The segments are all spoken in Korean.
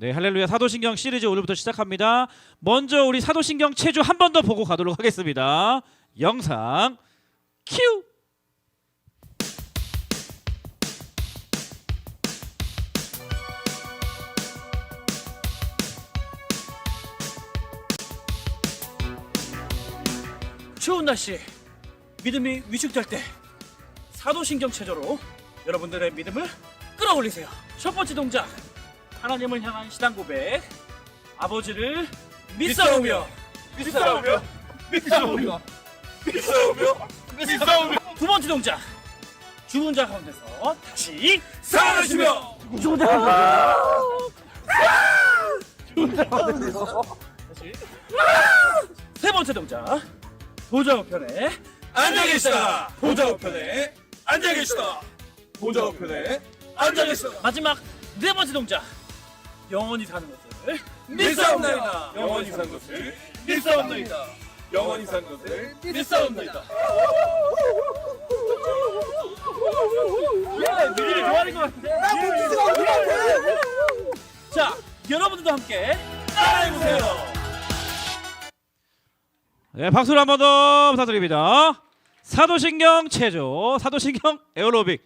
네, 할렐루야 사도신경 시리즈 오늘부터 시작합니다. 먼저 우리 사도신경 체조 한 번 더 보고 가도록 하겠습니다. 영상 큐! 추운 날씨 믿음이 위축될 때 사도신경 체조로 여러분들의 믿음을 끌어올리세요. 첫 번째 동작, 하나님을 향한 신앙 고백. 아버지를 믿사오며 두 번째 동작, 죽은 자 가운데서 다시 살아나시며 다시 세 번째 동작, 보좌 우편에 앉아 계시다. 보좌 우편에 앉아 계시다. 보좌 우편에 앉아 계시다. 마지막 네 번째 동작, 영원히 사는 것을 믿사옵나이다. 영원히 산 것을 믿사옵나이다. 영원히 산 것을 믿사옵나이다. 믿음이 좋아하는 것 같은데. 자, 여러분들도 함께 따라해보세요. 네, 박수를 한 번 더 부탁드립니다. 사도신경 체조, 사도신경 에어로빅.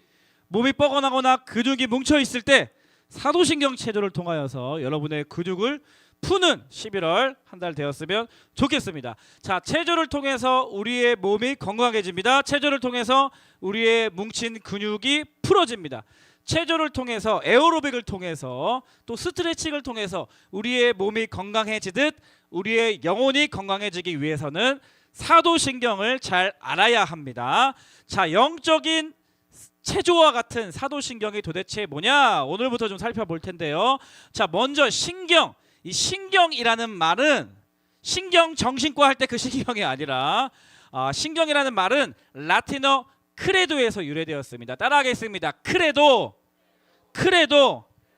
몸이 뻐근하거나 근육이 뭉쳐 있을 때 사도신경 체조를 통하여서 여러분의 근육을 푸는 11월 한 달 되었으면 좋겠습니다. 자, 체조를 통해서 우리의 몸이 건강해집니다. 체조를 통해서 우리의 뭉친 근육이 풀어집니다. 체조를 통해서, 에어로빅을 통해서, 또 스트레칭을 통해서 우리의 몸이 건강해지듯 우리의 영혼이 건강해지기 위해서는 사도신경을 잘 알아야 합니다. 자, 영적인 체조와 같은 사도신경이 도대체 뭐냐? 오늘부터 좀 살펴볼 텐데요. 자, 먼저 신경. 이 신경이라는 말은 신경정신과 할 때 그 신경이 아니라 신경이라는 말은 라틴어 크레도에서 유래되었습니다. 따라하겠습니다. 크레도.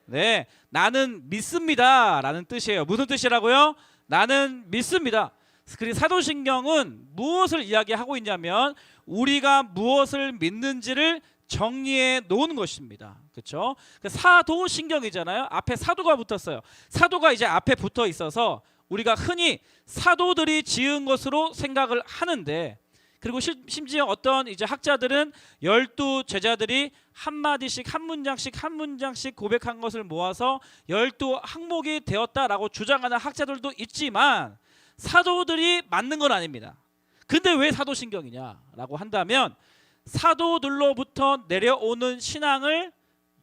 네, 나는 믿습니다 라는 뜻이에요. 무슨 뜻이라고요? 나는 믿습니다. 그리고 사도신경은 무엇을 이야기하고 있냐면 우리가 무엇을 믿는지를 정리해 놓은 것입니다. 그렇죠? 사도신경이잖아요. 앞에 사도가 붙었어요. 사도가 이제 앞에 붙어 있어서 우리가 흔히 사도들이 지은 것으로 생각을 하는데, 그리고 심지어 어떤 이제 학자들은 12 제자들이 한 마디씩 한 문장씩 고백한 것을 모아서 12 항목이 되었다라고 주장하는 학자들도 있지만 사도들이 맞는 건 아닙니다. 근데 왜 사도신경이냐라고 한다면 사도들로부터 내려오는 신앙을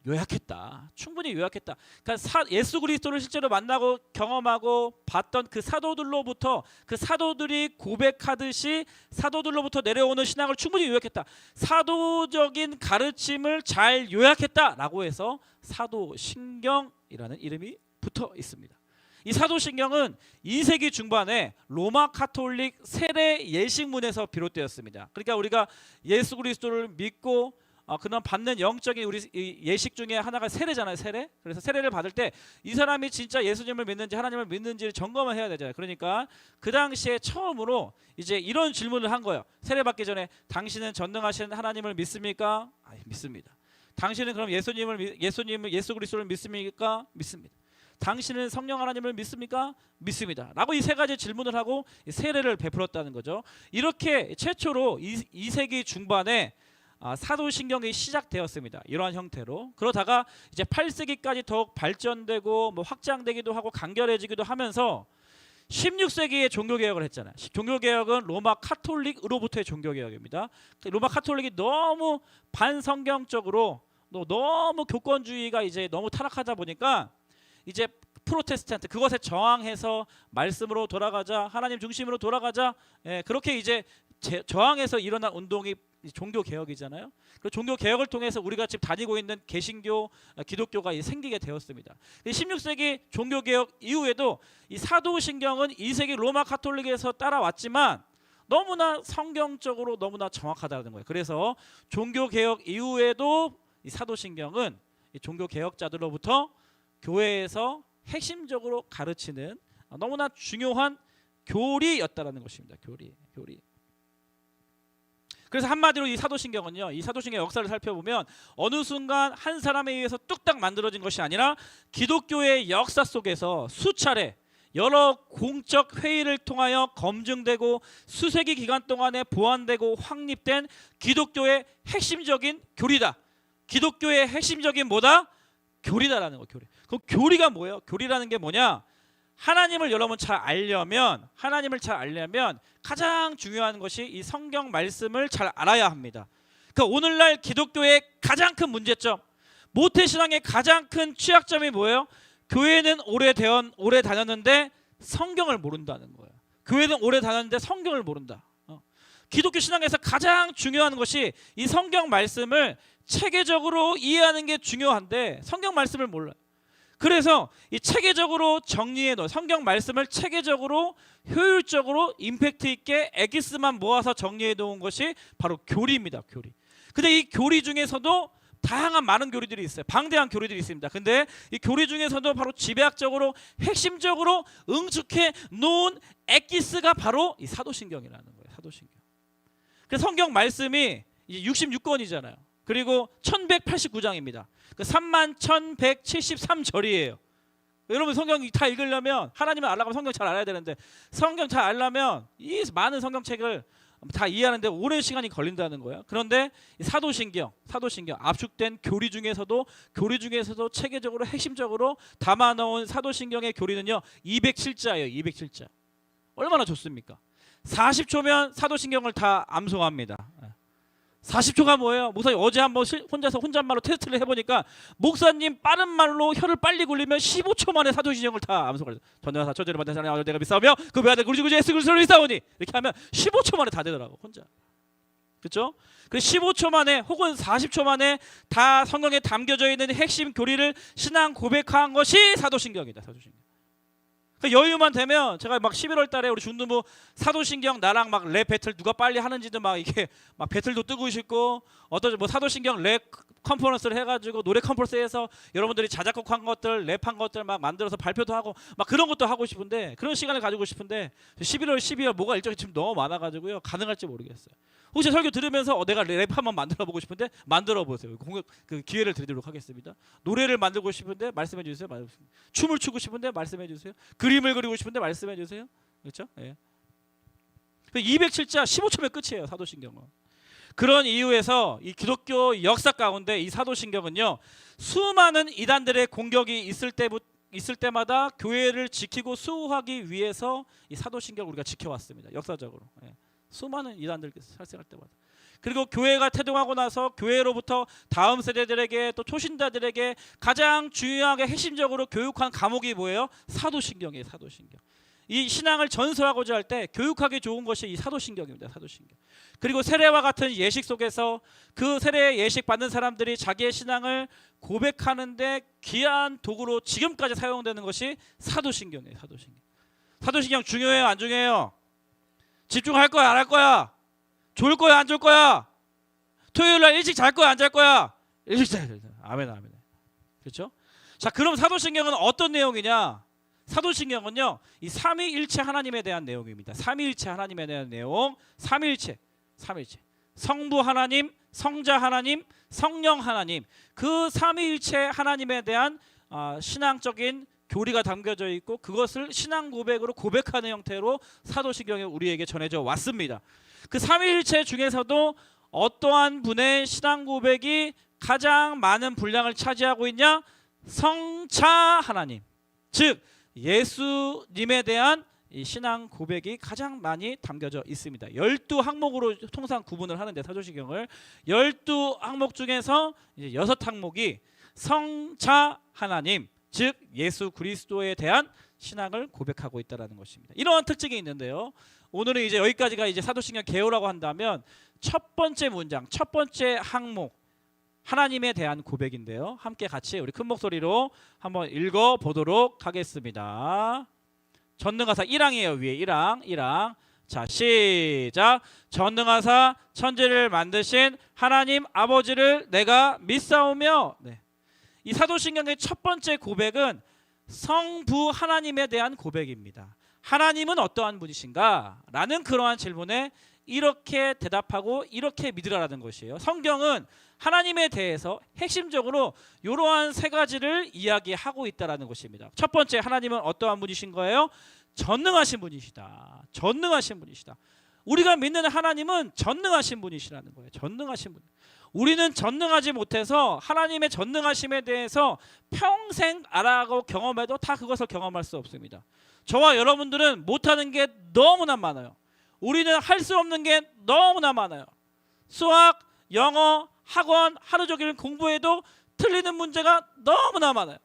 요약했다. 충분히 요약했다. 그러니까 예수 그리스도를 실제로 만나고 경험하고 봤던 그 사도들로부터, 그 사도들이 고백하듯이 사도들로부터 내려오는 신앙을 충분히 요약했다. 사도적인 가르침을 잘 요약했다라고 해서 사도신경이라는 이름이 붙어 있습니다. 이 사도신경은 2세기 중반에 로마 카톨릭 세례 예식문에서 비롯되었습니다. 그러니까 우리가 예수 그리스도를 믿고 그런 받는 영적인 우리 예식 중에 하나가 세례잖아요. 세례. 그래서 세례를 받을 때 이 사람이 진짜 예수님을 믿는지 하나님을 믿는지를 점검을 해야 되잖아요. 그러니까 그 당시에 처음으로 이제 이런 질문을 한 거예요. 세례 받기 전에 당신은 전능하신 하나님을 믿습니까? 믿습니다. 당신은 그럼 예수 그리스도를 믿습니까? 믿습니다. 당신은 성령 하나님을 믿습니까? 믿습니다. 라고 이 세 가지 질문을 하고 세례를 베풀었다는 거죠. 이렇게 최초로 2세기 중반에 사도신경이 시작되었습니다. 이러한 형태로. 그러다가 이제 8세기까지 더욱 발전되고 확장되기도 하고 간결해지기도 하면서 16세기에 종교개혁을 했잖아요. 종교개혁은 로마 카톨릭으로부터의 종교개혁입니다. 로마 카톨릭이 너무 반성경적으로 너무 교권주의가 이제 너무 타락하다 보니까 이제 프로테스탄트, 그것에 저항해서 말씀으로 돌아가자, 하나님 중심으로 돌아가자, 그렇게 이제 저항해서 일어난 운동이 종교개혁이잖아요. 그 종교개혁을 통해서 우리가 지금 다니고 있는 개신교, 기독교가 생기게 되었습니다. 16세기 종교개혁 이후에도 이 사도신경은 2세기 로마 카톨릭에서 따라왔지만 너무나 성경적으로 너무나 정확하다는 거예요. 그래서 종교개혁 이후에도 이 사도신경은 이 종교개혁자들로부터 교회에서 핵심적으로 가르치는 너무나 중요한 교리였다라는 것입니다. 교리. 그래서 한마디로 이 사도신경은요, 이 사도신경 역사를 살펴보면 어느 순간 한 사람에 의해서 뚝딱 만들어진 것이 아니라 기독교의 역사 속에서 수차례 여러 공적 회의를 통하여 검증되고 수세기 기간 동안에 보완되고 확립된 기독교의 핵심적인 교리다. 기독교의 핵심적인 뭐다? 교리다라는 거. 교리. 그 교리가 뭐예요? 교리라는 게 뭐냐? 하나님을 여러분 잘 알려면, 하나님을 잘 알려면 가장 중요한 것이 이 성경 말씀을 잘 알아야 합니다. 그러니까 오늘날 기독교의 가장 큰 문제점, 모태신앙의 가장 큰 취약점이 뭐예요? 교회는 오래 다녔는데 성경을 모른다는 거예요. 교회는 오래 다녔는데 성경을 모른다. 기독교 신앙에서 가장 중요한 것이 이 성경 말씀을 체계적으로 이해하는 게 중요한데 성경 말씀을 몰라요. 그래서 이 체계적으로 정리해 놓은 성경 말씀을 체계적으로 효율적으로 임팩트 있게 에기스만 모아서 정리해 놓은 것이 바로 교리입니다. 교리. 근데 이 교리 중에서도 다양한 많은 교리들이 있어요. 방대한 교리들이 있습니다. 근데 이 교리 중에서도 바로 지배학적으로 핵심적으로 응축해 놓은 에기스가 바로 이 사도신경이라는 거예요. 사도신경. 그래서 성경 말씀이 이제 66권이잖아요. 그리고 1189장입니다. 그 31,173절이에요. 여러분 성경 다 읽으려면 하나님을 알아가면 성경 잘 알아야 되는데 성경 잘 알려면 이 많은 성경책을 다 이해하는데 오랜 시간이 걸린다는 거예요. 그런데 사도신경 압축된 교리 중에서도 체계적으로 핵심적으로 담아놓은 사도신경의 교리는요 207자예요. 207자. 얼마나 좋습니까? 40초면 사도신경을 다 암송합니다. 40초가 뭐예요? 목사님 어제 한번 혼잣말로 테스트를 해보니까 목사님 빠른 말로 혀를 빨리 굴리면 15초 만에 사도신경을 다 암송을 전도하사 처제를 받는 사람이 내가 믿사오며 그 외아들 구리구리 예수 그리스도를 믿사오니 이렇게 하면 15초 만에 다 되더라고 혼자. 그렇죠? 그 15초 만에 혹은 40초 만에 다 성경에 담겨져 있는 핵심 교리를 신앙 고백한 것이 사도신경이다. 사도신경. 그 여유만 되면 제가 막 11월 달에 우리 중등부 사도신경 나랑 막 랩 배틀 누가 빨리 하는지도 막 이게 막 배틀도 뜨고 싶고 어떤 뭐 사도신경 랩 컨퍼런스를 해가지고 노래 컨퍼런스에서 여러분들이 자작곡한 것들 랩한 것들 막 만들어서 발표도 하고 막 그런 것도 하고 싶은데 그런 시간을 가지고 싶은데 11월 12월 뭐가 일정이 지금 너무 많아가지고요 가능할지 모르겠어요. 혹시 설교 들으면서 내가 랩 한번 만들어 보고 싶은데 만들어 보세요. 그 기회를 드리도록 하겠습니다. 노래를 만들고 싶은데 말씀해 주세요. 춤을 추고 싶은데 말씀해 주세요. 그림을 그리고 싶은데 말씀해 주세요. 그렇죠? 예. 207자 15초면 끝이에요. 사도신경은. 그런 이유에서 이 기독교 역사 가운데 이 사도신경은요 수많은 이단들의 공격이 있을 때마다 교회를 지키고 수호하기 위해서 이 사도신경을 우리가 지켜왔습니다. 역사적으로. 예. 수많은 이단들 발생할 때마다. 그리고 교회가 태동하고 나서 교회로부터 다음 세대들에게 또 초신자들에게 가장 중요하게 핵심적으로 교육한 과목이 뭐예요? 사도신경이에요. 사도신경. 이 신앙을 전수하고자 할 때 교육하기 좋은 것이 이 사도신경입니다. 사도신경. 그리고 세례와 같은 예식 속에서 그 세례 예식 받는 사람들이 자기의 신앙을 고백하는데 귀한 도구로 지금까지 사용되는 것이 사도신경이에요. 사도신경. 사도신경 중요해요? 안 중요해요? 집중할 거야? 안 할 거야? 좋을 거야? 안 좋을 거야? 토요일 날 일찍 잘 거야? 안 잘 거야? 일찍 잘. 아멘 아멘. 그렇죠? 자, 그럼 사도신경은 어떤 내용이냐? 사도신경은요 이 삼위일체 하나님에 대한 내용입니다. 삼위일체 하나님에 대한 내용. 삼위일체. 성부 하나님, 성자 하나님, 성령 하나님. 그 삼위일체 하나님에 대한 신앙적인 교리가 담겨져 있고 그것을 신앙 고백으로 고백하는 형태로 사도신경이 우리에게 전해져 왔습니다. 그 삼위일체 중에서도 어떠한 분의 신앙 고백이 가장 많은 분량을 차지하고 있냐? 성자 하나님, 즉 예수님에 대한 이 신앙 고백이 가장 많이 담겨져 있습니다. 12항목으로 통상 구분을 하는데 사도신경을 12항목 중에서 이제 6항목이 성자 하나님, 즉 예수 그리스도에 대한 신앙을 고백하고 있다는 것입니다. 이러한 특징이 있는데요. 오늘은 이제 여기까지가 이제 사도신경 개요라고 한다면 첫 번째 문장, 첫 번째 항목 하나님에 대한 고백인데요. 함께 같이 우리 큰 목소리로 한번 읽어보도록 하겠습니다. 전능하사 1항이에요. 위에 1항. 자, 시작. 전능하사 천지를 만드신 하나님 아버지를 내가 믿사오며. 네. 이 사도신경의 첫 번째 고백은 성부 하나님에 대한 고백입니다. 하나님은 어떠한 분이신가? 라는 그러한 질문에 이렇게 대답하고 이렇게 믿으라는 것이에요. 성경은 하나님에 대해서 핵심적으로 이러한 세 가지를 이야기하고 있다는 것입니다. 첫 번째, 하나님은 어떠한 분이신 거예요? 전능하신 분이시다. 전능하신 분이시다. 우리가 믿는 하나님은 전능하신 분이시라는 거예요. 전능하신 분. 우리는 전능하지 못해서 하나님의 전능하심에 대해서 평생 알아가고 경험해도 다 그것을 경험할 수 없습니다. 저와 여러분들은 못하는 게 너무나 많아요. 우리는 할 수 없는 게 너무나 많아요. 수학, 영어, 학원 하루 종일 공부해도 틀리는 문제가 너무나 많아요.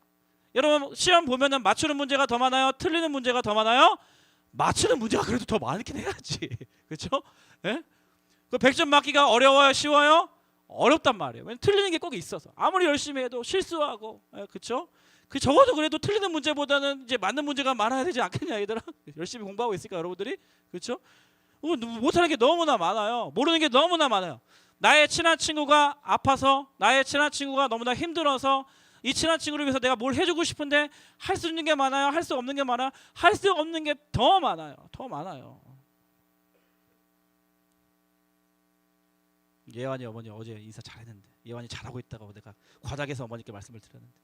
여러분 시험 보면은 맞추는 문제가 더 많아요? 틀리는 문제가 더 많아요? 맞추는 문제가 그래도 더 많긴 해야지. 그렇죠? 예? 그 100점 맞기가 어려워요? 쉬워요? 어렵단 말이에요. 왜냐면 틀리는 게 꼭 있어서. 아무리 열심히 해도 실수하고, 예, 그렇죠? 그 적어도 그래도 틀리는 문제보다는 이제 맞는 문제가 많아야 되지 않겠냐, 얘들아? 열심히 공부하고 있으니까 여러분들이, 그렇죠? 못하는 게 너무나 많아요. 모르는 게 너무나 많아요. 나의 친한 친구가 아파서, 나의 친한 친구가 너무나 힘들어서 이 친한 친구를 위해서 내가 뭘 해주고 싶은데 할 수 있는 게 많아요? 할 수 없는 게 많아요? 할 수 없는 게 더 많아요. 더 많아요. 예완이 어머니 어제 인사 잘했는데, 예완이 잘하고 있다고 내가 과장해서 어머니께 말씀을 드렸는데.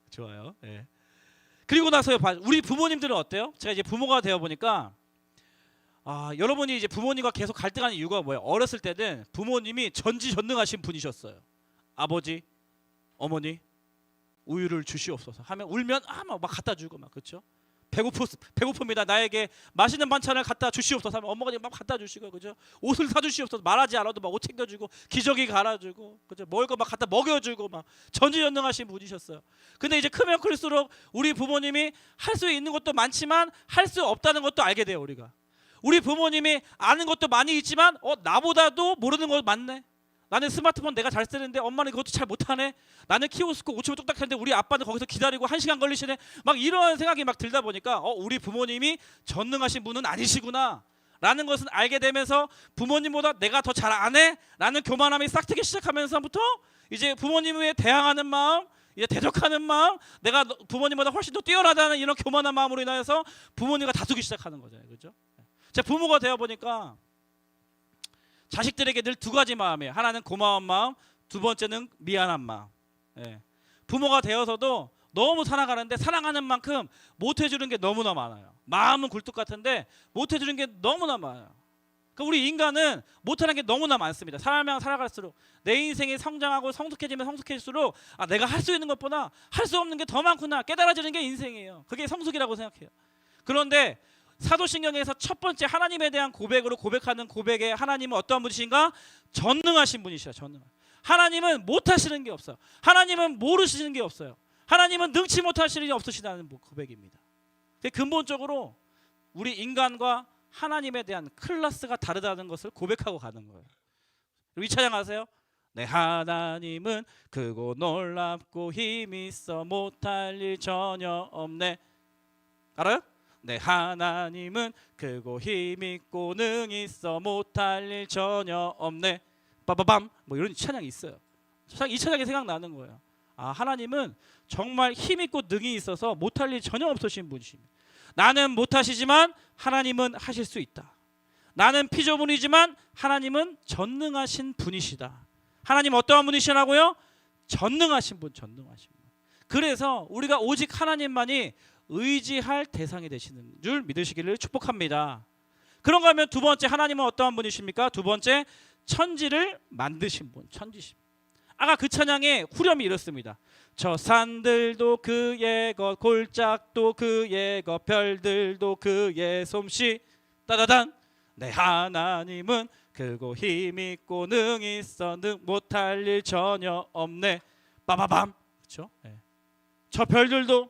좋아요. 예. 그리고 나서 우리 부모님들은 어때요? 제가 이제 부모가 되어 보니까 여러분이 이제 부모님과 계속 갈등하는 이유가 뭐예요? 어렸을 때는 부모님이 전지전능하신 분이셨어요. 아버지, 어머니 우유를 주시옵소서 하면 울면 막 갖다 주고 막, 그렇죠? 배고픕니다. 나에게 맛있는 반찬을 갖다 주시옵소서 하면 엄마가 막 갖다 주시고, 그죠? 옷을 사 주시옵소서 말하지 않아도 막 옷 챙겨주고 기저귀 갈아주고, 그죠? 먹을 거 막 갖다 먹여주고 막 전지전능하신 분이셨어요. 근데 이제 크면 클수록 우리 부모님이 할 수 있는 것도 많지만 할 수 없다는 것도 알게 돼요. 우리 부모님이 아는 것도 많이 있지만 나보다도 모르는 거 많네. 나는 스마트폰 내가 잘 쓰는데 엄마는 그것도 잘 못하네. 나는 키오스크 5초면 뚝딱 하는데 우리 아빠는 거기서 기다리고 1시간 걸리시네. 막 이런 생각이 막 들다 보니까 우리 부모님이 전능하신 분은 아니시구나 라는 것은 알게 되면서 부모님보다 내가 더 잘 아네? 라는 교만함이 싹트기 시작하면서부터 이제 부모님에 대항하는 마음, 이제 대적하는 마음, 내가 부모님보다 훨씬 더 뛰어나다는 이런 교만한 마음으로 인하여서 부모님과 다투기 시작하는 거잖아요. 그렇죠? 제가 부모가 되어 보니까 자식들에게 늘 두 가지 마음이에요. 하나는 고마운 마음, 두 번째는 미안한 마음. 예. 부모가 되어서도 너무 살아가는데 사랑하는 만큼 못 해주는 게 너무나 많아요. 마음은 굴뚝 같은데 못 해주는 게 너무나 많아요. 그러니까 우리 인간은 못하는 게 너무나 많습니다. 살아갈수록 내 인생이 성장하고 성숙해지면 성숙해질수록 내가 할 수 있는 것보다 할 수 없는 게 더 많구나 깨달아지는 게 인생이에요. 그게 성숙이라고 생각해요. 그런데 사도신경에서 첫 번째 하나님에 대한 고백으로 고백하는 고백에 하나님은 어떠한 분이신가? 전능하신 분이시라. 하나님은 못하시는 게 없어요. 하나님은 모르시는 게 없어요. 하나님은 능치 못하시는 일이 없으시다는 고백입니다. 근본적으로 우리 인간과 하나님에 대한 클래스가 다르다는 것을 고백하고 가는 거예요. 이 찬양 아세요? 내 하나님은 크고 놀랍고 힘이 있어 못할 일 전혀 없네. 알아요? 내 하나님은 크고 힘있고 능이 있어 못할 일 전혀 없네. 빠바밤 뭐 이런 찬양이 있어요. 이 찬양이 생각나는 거예요. 하나님은 정말 힘있고 능이 있어서 못할 일 전혀 없으신 분이십니다. 나는 못하시지만 하나님은 하실 수 있다. 나는 피조물이지만 하나님은 전능하신 분이시다. 하나님 어떠한 분이시라고요? 전능하신 분, 전능하신 분. 그래서 우리가 오직 하나님만이 의지할 대상이 되시는 줄 믿으시기를 축복합니다. 그런가 하면 두 번째, 하나님은 어떠한 분이십니까? 두 번째, 천지를 만드신 분, 천지십. 아까 그 찬양에 후렴이 이렇습니다. 저 산들도 그의 것, 골짜기도 그의 것, 별들도 그의 솜씨. 따다단. 내 하나님은 크고 힘있고 능이 있어 못할 일 전혀 없네. 빠바밤. 그렇죠? 네. 저 별들도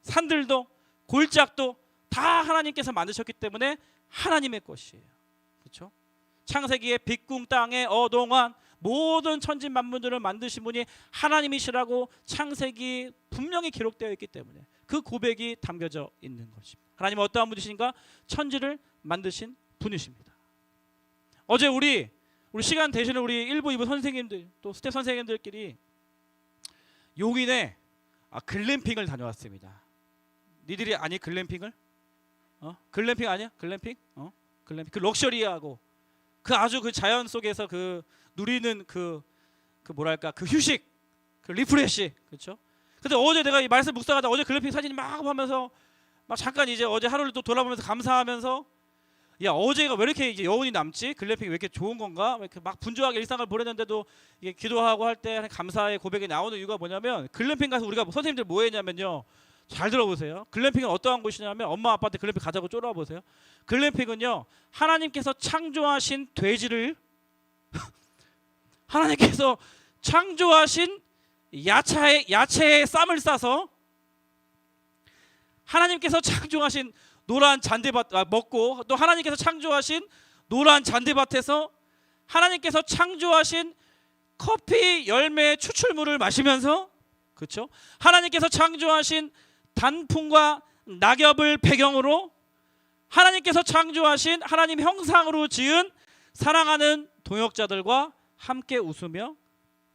산들도 골짜기도 다 하나님께서 만드셨기 때문에 하나님의 것이에요. 그렇죠? 창세기의 빛궁 땅의 어동안 모든 천지 만물들을 만드신 분이 하나님이시라고 창세기 분명히 기록되어 있기 때문에 그 고백이 담겨져 있는 것입니다. 하나님은 어떠한 분이신가? 천지를 만드신 분이십니다. 어제 우리 시간 대신에 우리 1부, 2부 선생님들 또 스텝 선생님들끼리 용인에 글램핑을 다녀왔습니다. 니들이 아니 글램핑을? 글램핑 아니야? 글램핑? 글램핑. 그 럭셔리하고 그 아주 그 자연 속에서 그 누리는 그 뭐랄까 그 휴식, 그 리프레시, 그렇죠? 근데 어제 내가 이 말씀 묵상하다 어제 글램핑 사진 막 보면서 막 잠깐 이제 어제 하루를 또 돌아보면서 감사하면서 야 어제가 왜 이렇게 이제 여운이 남지? 글램핑이 왜 이렇게 좋은 건가? 왜 이렇게 막 분주하게 일상을 보내는데도 이게 기도하고 할 때 감사의 고백이 나오는 이유가 뭐냐면 글램핑 가서 우리가 선생님들 뭐 했냐면요. 잘 들어보세요. 글램핑은 어떠한 곳이냐면 엄마 아빠한테 글램핑 가자고 쫄아보세요. 글램핑은요. 하나님께서 창조하신 돼지를 하나님께서 창조하신 야채에 쌈을 싸서 하나님께서 창조하신 노란 잔디밭 먹고 또 하나님께서 창조하신 노란 잔디밭에서 하나님께서 창조하신 커피 열매 추출물을 마시면서 그렇죠? 하나님께서 창조하신 단풍과 낙엽을 배경으로 하나님께서 창조하신 하나님 형상으로 지은 사랑하는 동역자들과 함께 웃으며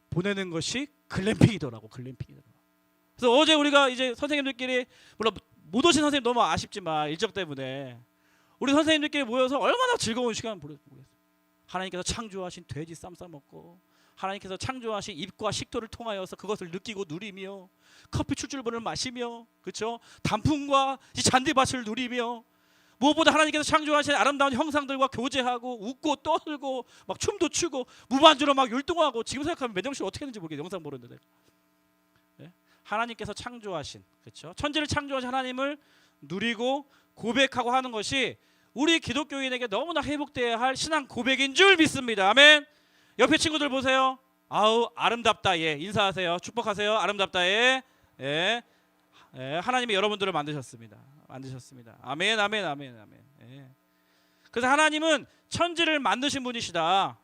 보내는 것이 글램핑이더라고. 글램핑이더라고. 그래서 어제 우리가 이제 선생님들끼리 물론 못 오신 선생님 너무 아쉽지만 일정 때문에 우리 선생님들끼리 모여서 얼마나 즐거운 시간을 보냈어요. 하나님께서 창조하신 돼지 쌈 싸먹고 하나님께서 창조하신 입과 식도를 통하여서 그것을 느끼고 누리며 커피 추출물을 마시며 그렇죠? 단풍과 이 잔디밭을 누리며 무엇보다 하나님께서 창조하신 아름다운 형상들과 교제하고 웃고 떠들고 막 춤도 추고 무반주로 막 율동하고 지금 생각하면 맨정신 어떻게 했는지 모르겠어요. 영상 보는데 네? 하나님께서 창조하신 그렇죠? 천지를 창조하신 하나님을 누리고 고백하고 하는 것이 우리 기독교인에게 너무나 회복되어야 할 신앙 고백인 줄 믿습니다. 아멘. 옆에 친구들 보세요. 아우 아름답다. 예 인사하세요. 축복하세요. 아름답다. 예. 하나님이 여러분들을 만드셨습니다. 아멘 아멘 아멘 아멘. 예. 그래서 하나님은 천지를 만드신 분이시다.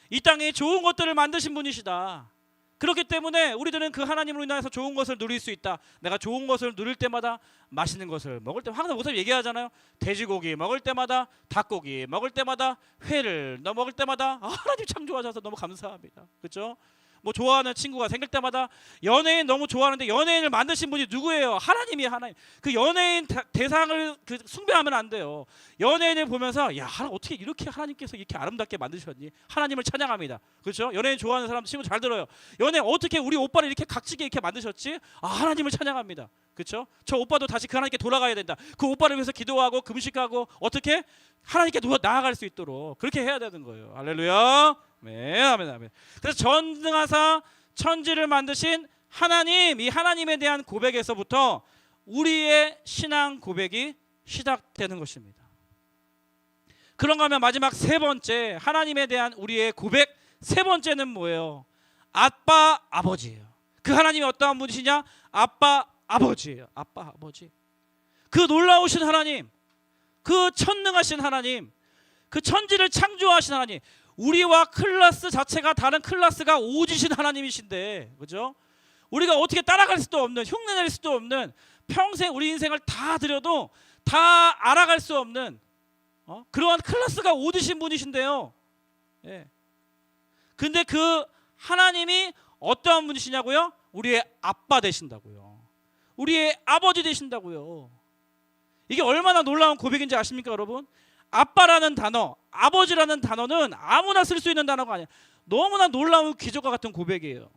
이 땅에 좋은 것들을 만드신 분이시다. 그렇기 때문에 우리들은 그 하나님으로 인해서 좋은 것을 누릴 수 있다. 내가 좋은 것을 누릴 때마다 맛있는 것을 먹을 때 항상 목사님 얘기하잖아요. 돼지고기 먹을 때마다 닭고기 먹을 때마다 회를 먹을 때마다 하나님 창조하셔서 너무 감사합니다. 그렇죠? 뭐 좋아하는 친구가 생길 때마다 연예인 너무 좋아하는데 연예인을 만드신 분이 누구예요? 하나님이에요. 하나님. 그 연예인 대상을 그 숭배하면 안 돼요. 연예인을 보면서 야 어떻게 이렇게 하나님께서 이렇게 아름답게 만드셨니? 하나님을 찬양합니다. 그렇죠? 연예인 좋아하는 사람 친구 잘 들어요. 연예인 어떻게 우리 오빠를 이렇게 각지게 이렇게 만드셨지? 하나님을 찬양합니다. 그렇죠? 저 오빠도 다시 그 하나님께 돌아가야 된다. 그 오빠를 위해서 기도하고 금식하고 어떻게 하나님께 나아갈 수 있도록 그렇게 해야 되는 거예요. 할렐루야. 아멘 아멘 아멘. 그래서 전능하사 천지를 만드신 하나님, 이 하나님에 대한 고백에서부터 우리의 신앙 고백이 시작되는 것입니다. 그런가 하면 마지막 세 번째 하나님에 대한 우리의 고백 세 번째는 뭐예요? 아빠 아버지예요. 그 하나님이 어떠한 분이시냐? 아빠 아버지예요. 아빠 아버지. 그 놀라우신 하나님, 그 천능하신 하나님, 그 천지를 창조하신 하나님, 우리와 클래스 자체가 다른 클래스가 오지신 하나님이신데, 그죠? 우리가 어떻게 따라갈 수도 없는, 흉내낼 수도 없는, 평생 우리 인생을 다 드려도 다 알아갈 수 없는 그러한 클래스가 오지신 분이신데요. 예. 근데 그 하나님이 어떠한 분이시냐고요? 우리의 아빠 되신다고요. 우리의 아버지 되신다고요. 이게 얼마나 놀라운 고백인지 아십니까, 여러분? 아빠라는 단어, 아버지라는 단어는 아무나 쓸 수 있는 단어가 아니에요. 너무나 놀라운 기적과 같은 고백이에요.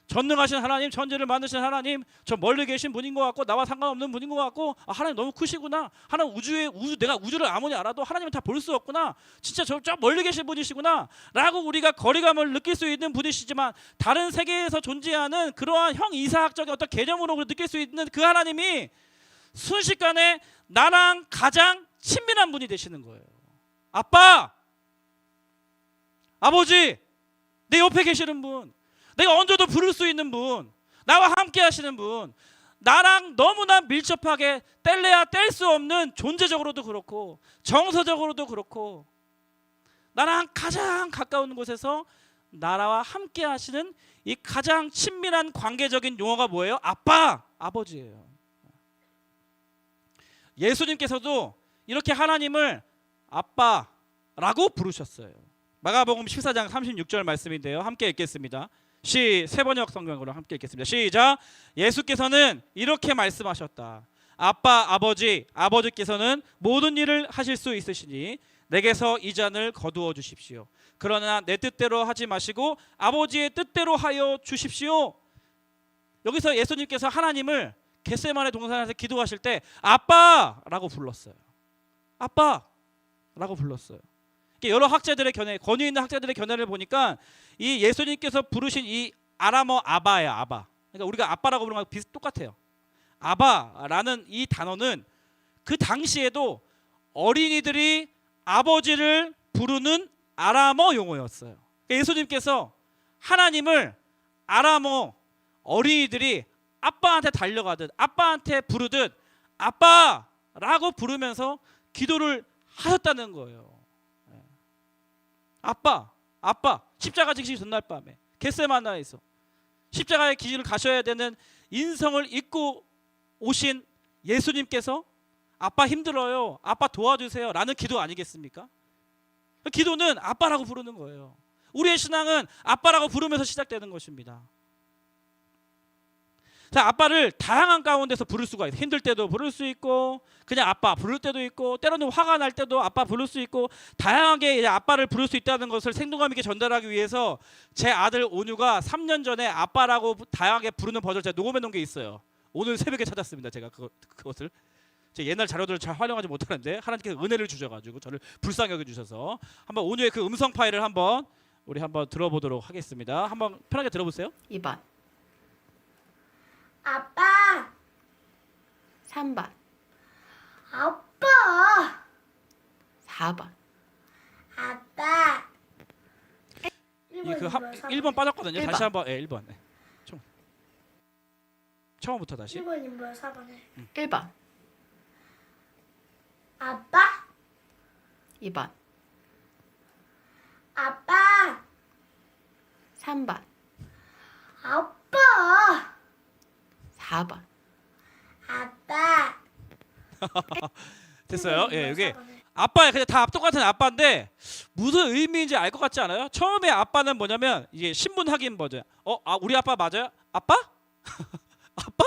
전능하신 하나님, 천지를 만드신 하나님, 저 멀리 계신 분인 것 같고 나와 상관없는 분인 것 같고 하나님 너무 크시구나. 하나님 내가 우주를 아무리 알아도 하나님은 다 볼 수 없구나. 진짜 저 멀리 계신 분이시구나 라고 우리가 거리감을 느낄 수 있는 분이시지만 다른 세계에서 존재하는 그러한 형이사학적인 어떤 개념으로 느낄 수 있는 그 하나님이 순식간에 나랑 가장 친밀한 분이 되시는 거예요. 아빠, 아버지, 내 옆에 계시는 분, 내가 언제도 부를 수 있는 분, 나와 함께 하시는 분, 나랑 너무나 밀접하게 뗄래야 뗄 수 없는 존재적으로도 그렇고 정서적으로도 그렇고 나랑 가장 가까운 곳에서 나와 함께 하시는 이 가장 친밀한 관계적인 용어가 뭐예요? 아빠, 아버지예요. 예수님께서도 이렇게 하나님을 아빠라고 부르셨어요. 마가복음 14장 36절 말씀인데요. 함께 읽겠습니다. 세 번역 성경으로 함께 읽겠습니다. 시작. 예수께서는 이렇게 말씀하셨다. 아빠 아버지께서는 모든 일을 하실 수 있으시니 내게서 이 잔을 거두어 주십시오. 그러나 내 뜻대로 하지 마시고 아버지의 뜻대로 하여 주십시오. 여기서 예수님께서 하나님을 겟세마네 동산에서 기도하실 때 아빠라고 불렀어요. 아빠라고 불렀어요. 여러 학자들의 견해, 권위 있는 학자들의 견해를 보니까 이 예수님께서 부르신 이 아람어 아바예요. 아바. 그러니까 우리가 아빠라고 부르는 거랑 똑같아요. 아바라는 이 단어는 그 당시에도 어린이들이 아버지를 부르는 아람어 용어였어요. 예수님께서 하나님을 아람어 어린이들이 아빠한테 달려가듯 아빠한테 부르듯 아빠라고 부르면서 기도를 하셨다는 거예요. 아빠 십자가 지기 전날 밤에 겟세마네에서 십자가의 길을 가셔야 되는 인성을 잊고 오신 예수님께서 아빠 힘들어요, 아빠 도와주세요 라는 기도 아니겠습니까? 기도는 아빠라고 부르는 거예요. 우리의 신앙은 아빠라고 부르면서 시작되는 것입니다. 자, 아빠를 다양한 가운데서 부를 수가 있어요. 힘들 때도 부를 수 있고 그냥 아빠 부를 때도 있고 때로는 화가 날 때도 아빠 부를 수 있고 다양하게 아빠를 부를 수 있다는 것을 생동감 있게 전달하기 위해서 제 아들 온유가 3년 전에 아빠라고 다양하게 부르는 버전을 제가 녹음해 놓은 게 있어요. 오늘 새벽에 찾았습니다. 제가 그것을 제 옛날 자료들을 잘 활용하지 못하는데 하나님께서 은혜를 주셔가지고 저를 불쌍히 여겨주셔서 한번 온유의 그 음성 파일을 우리 한번 들어보도록 하겠습니다. 한번 편하게 들어보세요. 2번, 아빠, 3번, 아빠, 4번. 아빠. 그 1번 빠졌거든요. 1번. 다시 한번 1번. 처음부터 다시. 1번이 뭐야? 4번에 1번, 아빠, 2번, 아빠, 3번, 아빠, 4번. 아빠. 됐어요. 예, 이게 4번에. 아빠예요. 그냥 다 똑같은 아빠인데 무슨 의미인지 알 것 같지 않아요? 처음에 아빠는 뭐냐면 이게 신분 확인 버전. 우리 아빠 맞아요? 아빠? 아빠?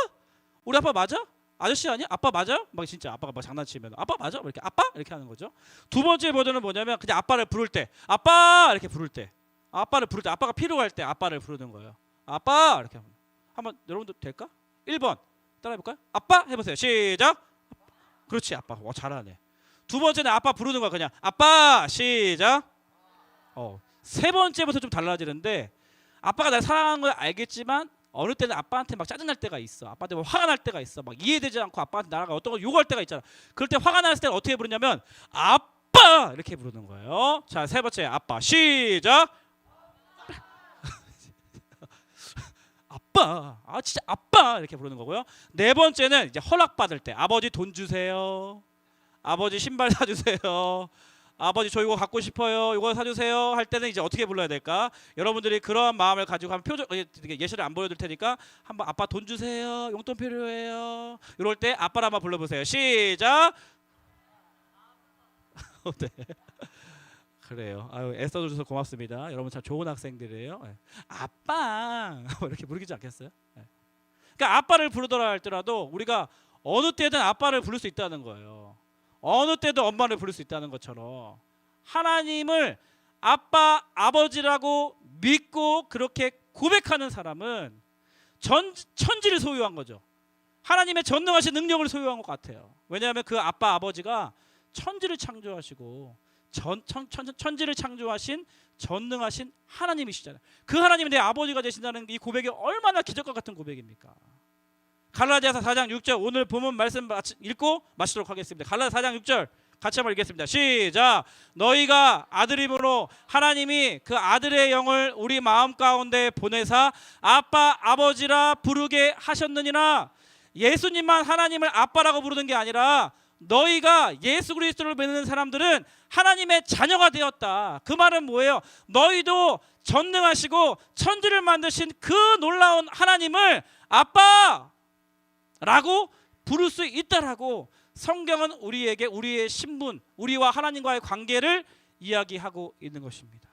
우리 아빠 맞아? 아저씨 아니야? 아빠 맞아요? 막 진짜 아빠가 막 장난치면 아빠 맞아? 막 이렇게 아빠? 이렇게 하는 거죠. 두 번째 버전은 뭐냐면 그냥 아빠를 부를 때 아빠 이렇게 부를 때 아빠를 부를 때 아빠가 필요할 때 아빠를 부르는 거예요. 아빠 이렇게 한번 여러분들 될까? 1번 따라해볼까요? 아빠 해보세요. 시작. 그렇지 아빠. 와 잘하네. 두 번째는 아빠 부르는 거야. 그냥 아빠 시작. 세 번째부터 좀 달라지는데 아빠가 날 사랑하는 걸 알겠지만 어느 때는 아빠한테 막 짜증날 때가 있어. 아빠한테 막 화가 날 때가 있어. 막 이해되지 않고 아빠한테 나라가 어떤 거 요구할 때가 있잖아. 그럴 때 화가 났을 때는 어떻게 부르냐면 아빠 이렇게 부르는 거예요. 자, 세 번째 아빠 시작. 아빠, 진짜 아빠 이렇게 부르는 거고요. 네 번째는 이제 허락 받을 때 아버지 돈 주세요. 아버지 신발 사주세요. 아버지 저 이거 갖고 싶어요. 이거 사주세요. 할 때는 이제 어떻게 불러야 될까? 여러분들이 그러한 마음을 가지고 한번 예시를 안 보여드릴 테니까 한번 아빠 돈 주세요. 용돈 필요해요. 이럴 때 아빠를 한번 불러보세요. 시작. 네. 그래요. 아유 애써주셔서 고맙습니다. 여러분 참 좋은 학생들이에요. 네. 아빠 이렇게 부르지 않겠어요? 네. 그러니까 아빠를 부르더라 할지라도 우리가 어느 때든 아빠를 부를 수 있다는 거예요. 어느 때도 엄마를 부를 수 있다는 것처럼 하나님을 아빠, 아버지라고 믿고 그렇게 고백하는 사람은 천지를 소유한 거죠. 하나님의 전능하신 능력을 소유한 것 같아요. 왜냐하면 그 아빠, 아버지가 천지를 창조하시고 천지를 창조하신 전능하신 하나님이시잖아요. 그 하나님이 내 아버지가 되신다는 이 고백이 얼마나 기적과 같은 고백입니까? 갈라디아서 4장 6절 오늘 본문 말씀 읽고 마치도록 하겠습니다. 갈라디아서 4장 6절 같이 한번 읽겠습니다. 시작. 너희가 아들임으로 하나님이 그 아들의 영을 우리 마음 가운데 보내사 아빠 아버지라 부르게 하셨느니라. 예수님만 하나님을 아빠라고 부르는 게 아니라 너희가 예수 그리스도를 믿는 사람들은 하나님의 자녀가 되었다. 그 말은 뭐예요? 너희도 전능하시고 천지를 만드신 그 놀라운 하나님을 아빠 라고 부를 수 있다라고 성경은 우리에게 우리의 신분, 우리와 하나님과의 관계를 이야기하고 있는 것입니다.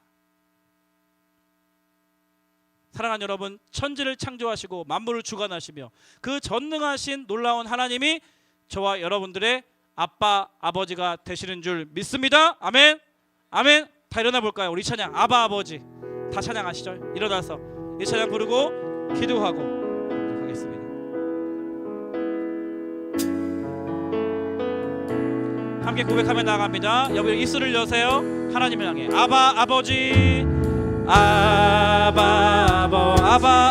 사랑하는 여러분, 천지를 창조하시고 만물을 주관하시며 그 전능하신 놀라운 하나님이 저와 여러분들의 아빠 아버지가 되시는 줄 믿습니다. 아멘. 아멘. 다 일어나 볼까요? 우리 찬양 아바 아버지 다 찬양하시죠. 일어나서 이 찬양 부르고 기도하고 하겠습니다. 함께 고백하며 나아갑니다. 여러분 입술을 여세요. 하나님을 향해 아바 아버지 아바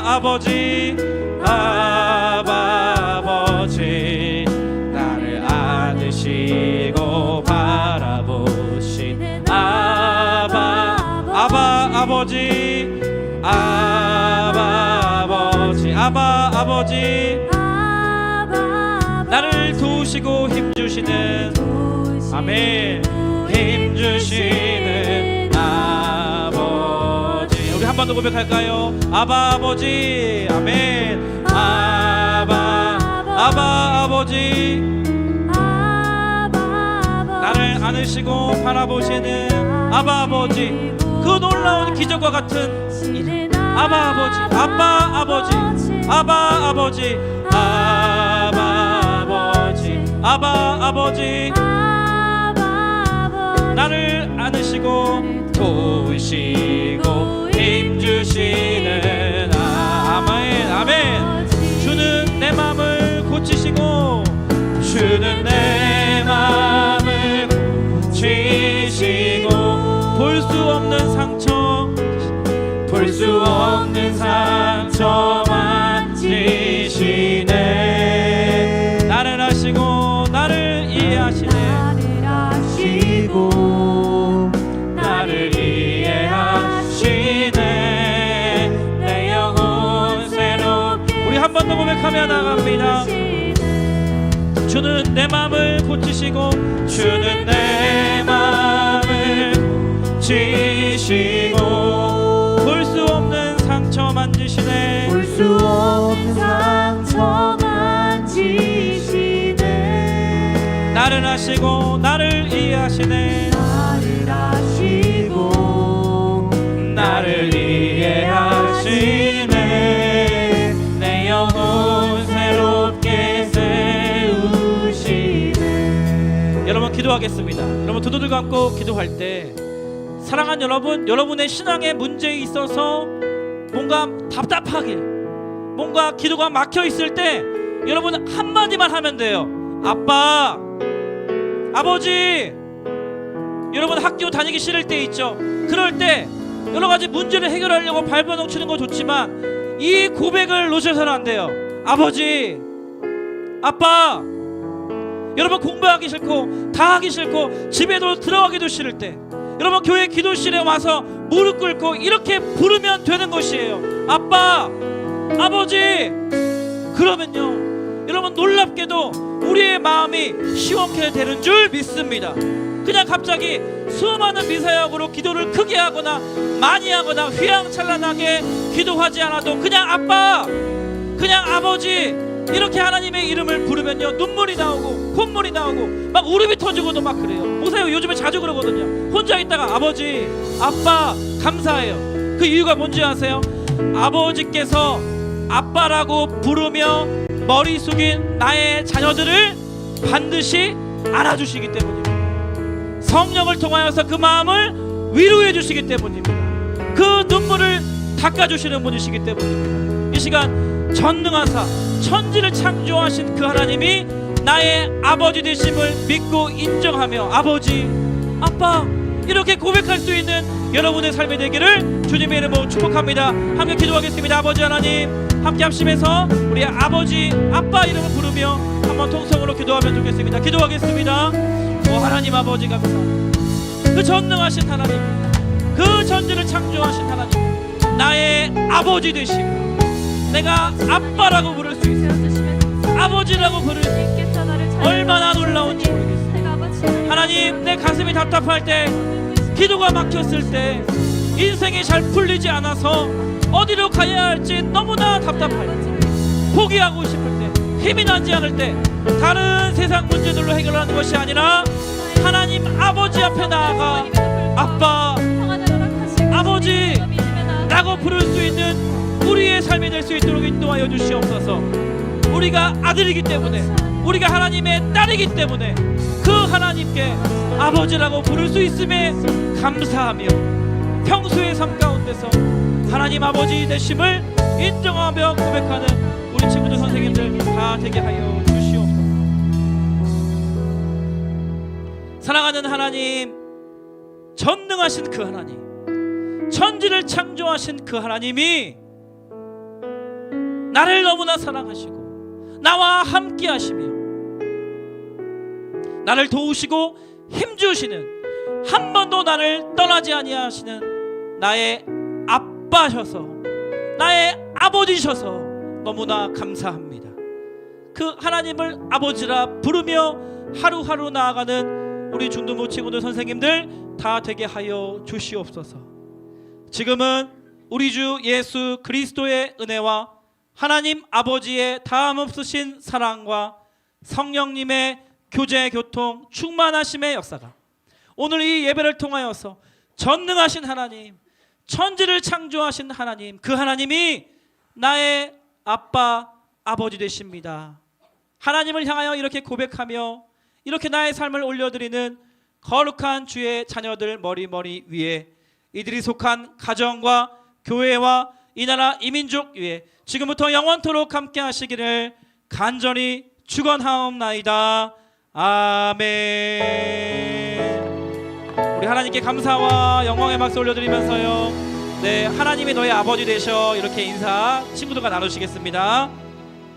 아버지 아바 아버지 나를 안으시고 바라보신 아바 아버지 아바 아버지 나를 도우시고 힘주시는 아멘 힘주시는 아버지. 우리 한 번 더 고백할까요? 아바 아버지 아멘 아바 아버지 나를 안으시고 바라보시는 아바 아버지. 그 놀라운 기적과 같은 이름 아바 아버지 아빠 아버지 아바 아버지 아바 아버지 아바 아버지 나를 안으시고 도우시고 힘주시는 아멘 아멘. 주는 내 마음을 고치시고 주는 내 마음을 고치시고 볼 수 없는 상처 만지시네. 나를 아시고 나를 이해하시네. 나를 이해하시네. 내 영혼 새롭게. 우리 한 번 더 고백하며 나갑니다. 주는 내 마음을 고치시고 주는 내 마음을 고치시고 볼 수 없는 상처 만지시네. 볼 수 없는 상처 만지시네. 나를 아시고 나를 이해하시네. 나를 아시고 나를 이해하시네. 내 영혼 새롭게 세우시네. 여러분 기도하겠습니다. 여러분 두 눈을 감고 기도할 때 사랑하는 여러분, 여러분의 신앙의 문제에 있어서 뭔가 답답하게 뭔가 기도가 막혀 있을 때 여러분 한마디만 하면 돼요. 아빠 아버지. 여러분 학교 다니기 싫을 때 있죠. 그럴 때 여러 가지 문제를 해결하려고 발버둥 치는 거 좋지만 이 고백을 놓쳐서는 안 돼요. 아버지 아빠. 여러분 공부하기 싫고 다 하기 싫고 집에도 들어가기도 싫을 때 여러분 교회 기도실에 와서 무릎 꿇고 이렇게 부르면 되는 것이에요. 아빠 아버지. 그러면요 여러분 놀랍게도 우리의 마음이 시원케 되는 줄 믿습니다. 그냥 갑자기 수많은 미사역으로 기도를 크게 하거나 많이 하거나 휘황찬란하게 기도하지 않아도 그냥 아빠 그냥 아버지 이렇게 하나님의 이름을 부르면요 눈물이 나오고 콧물이 나오고 막 울음이 터지고도 막 그래요. 보세요 요즘에 자주 그러거든요. 혼자 있다가 아버지 아빠 감사해요. 그 이유가 뭔지 아세요? 아버지께서 아빠라고 부르며 머리 숙인 나의 자녀들을 반드시 알아주시기 때문입니다. 성령을 통하여서 그 마음을 위로해 주시기 때문입니다. 그 눈물을 닦아주시는 분이시기 때문입니다. 이 시간 전능하사 천지를 창조하신 그 하나님이 나의 아버지 되심을 믿고 인정하며 아버지 아빠 이렇게 고백할 수 있는 여러분의 삶이 되기를 주님의 이름으로 축복합니다. 함께 기도하겠습니다. 아버지 하나님 함께 합심해서 우리 아버지 아빠 이름을 부르며 한번 통성으로 기도하면 좋겠습니다. 기도하겠습니다. 오 하나님 아버지 감사합니다. 그 전능하신 하나님 그 천지를 창조하신 하나님 나의 아버지 되시고 내가 아빠라고 부를 수 있어요. 아버지라고 부를 수 있어요. 얼마나 놀라운지 모르겠어요. 하나님 내 가슴이 답답할 때 기도가 막혔을 때 인생이 잘 풀리지 않아서 어디로 가야 할지 너무나 답답할 때 포기하고 싶을 때 힘이 나지 않을 때 다른 세상 문제들로 해결하는 것이 아니라 하나님 아버지 앞에 나아가 아빠 아버지 라고 부를 수 있는 우리의 삶이 될 수 있도록 인도하여 주시옵소서. 우리가 아들이기 때문에, 우리가 하나님의 딸이기 때문에 그 하나님께 아버지라고 부를 수 있음에 감사하며 평소의 삶 가운데서 하나님 아버지 되심을 인정하며 고백하는 우리 친구들, 선생님들 다 되게 하여 주시옵소서. 사랑하는 하나님, 전능하신 그 하나님, 천지를 창조하신 그 하나님이 나를 너무나 사랑하시고 나와 함께 하시며 나를 도우시고 힘주시는, 한 번도 나를 떠나지 아니하시는 나의 아빠셔서, 나의 아버지셔서 너무나 감사합니다. 그 하나님을 아버지라 부르며 하루하루 나아가는 우리 중등부 친구들, 선생님들 다 되게 하여 주시옵소서. 지금은 우리 주 예수 그리스도의 은혜와 하나님 아버지의 다함없으신 사랑과 성령님의 교제, 교통, 충만하심의 역사가 오늘 이 예배를 통하여서 전능하신 하나님, 천지를 창조하신 하나님, 그 하나님이 나의 아빠, 아버지 되십니다. 하나님을 향하여 이렇게 고백하며 이렇게 나의 삶을 올려드리는 거룩한 주의 자녀들 머리 위에, 이들이 속한 가정과 교회와 이 나라 이 민족 위에 지금부터 영원토록 함께 하시기를 간절히 축원하옵나이다. 아멘. 우리 하나님께 감사와 영광의 박수 올려드리면서요, 네, 하나님이 너의 아버지 되셔, 이렇게 인사 친구들과 나누시겠습니다.